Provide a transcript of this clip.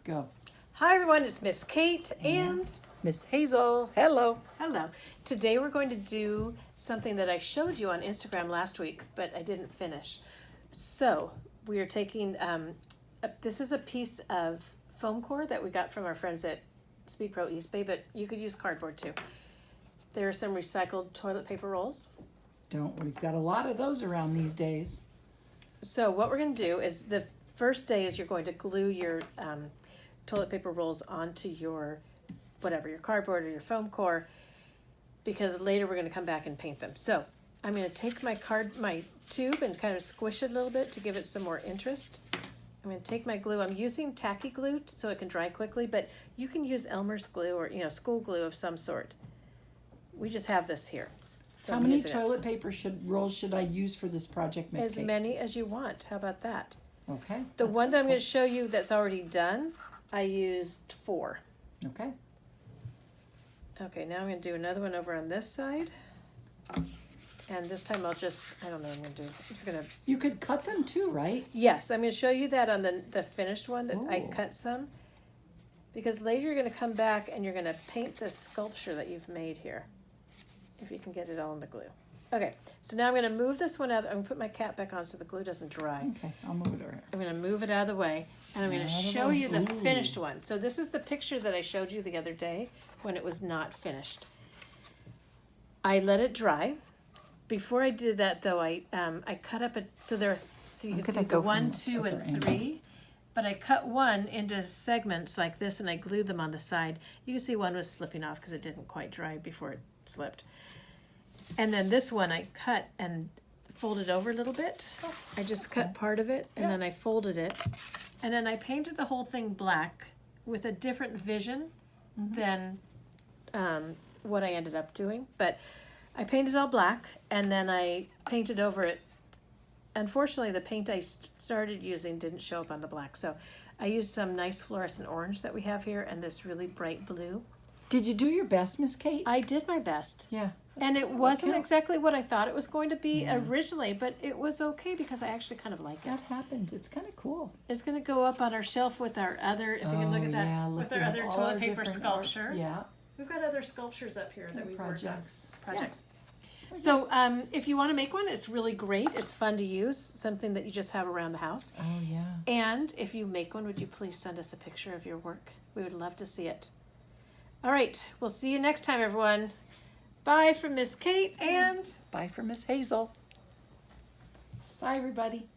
Go. Hi everyone, it's Miss Kate and Miss Hazel. Hello. hello. Today we're going to do something that I showed you on Instagram last week, but I didn't finish. So we are taking, this is a piece of foam core that we got from our friends at Speed Pro East Bay, but you could use cardboard too. There are some recycled toilet paper rolls. We've got a lot of those around these days. So what we're going to do is the first day is you're going to glue your toilet paper rolls onto your whatever, your cardboard or your foam core, because later we're going to come back and paint them. So I'm going to take my tube and kind of squish it a little bit to give it some more interest. I'm going to take my glue. I'm using tacky glue so it can dry quickly, but you can use Elmer's glue or school glue of some sort. We just have this here. So How many toilet paper rolls should I use for this project, Miss Kate? As many as you want. How about that? Okay. The one that I'm going to show you that's already done, I used 4. Okay. Okay, now I'm going to do another one over on this side. And this time I don't know what I'm going to do. I'm just going to... You could cut them too, right? Yes, I'm going to show you that on the finished one that I Ooh. cut some. Because later you're going to come back and you're going to paint this sculpture that you've made here. If you can get it all in the glue. Okay, so now I'm going to move this one out. I'm going to put my cap back on so the glue doesn't dry. Okay, I'll move it around. I'm going to move it out of the way, and I'm going to show you the finished one. So this is the picture that I showed you the other day when it was not finished. I let it dry. Before I did that, though, I cut up so you can see the 1, 2, and 3. But I cut one into segments like this, and I glued them on the side. You can see one was slipping off because it didn't quite dry before it slipped. And then this one I cut and folded over a little bit. I just cut part of it and then I folded it. And then I painted the whole thing black with a different vision than what I ended up doing. But I painted all black and then I painted over it. Unfortunately, the paint I started using didn't show up on the black. So I used some nice fluorescent orange that we have here and this really bright blue. Did you do your best, Miss Kate? I did my best. Yeah. And it wasn't exactly what I thought it was going to be originally, but it was okay because I actually kind of like it. That happens. It's kind of cool. It's going to go up on our shelf with our other, if you can look at that, with our other toilet paper sculpture. Yeah. We've got other sculptures up here that we worked on. Projects. Yeah. So if you want to make one, it's really great. It's fun to use, something that you just have around the house. Oh, yeah. And if you make one, would you please send us a picture of your work? We would love to see it. All right, we'll see you next time, everyone. Bye from Miss Kate and... Bye from Miss Hazel. Bye, everybody.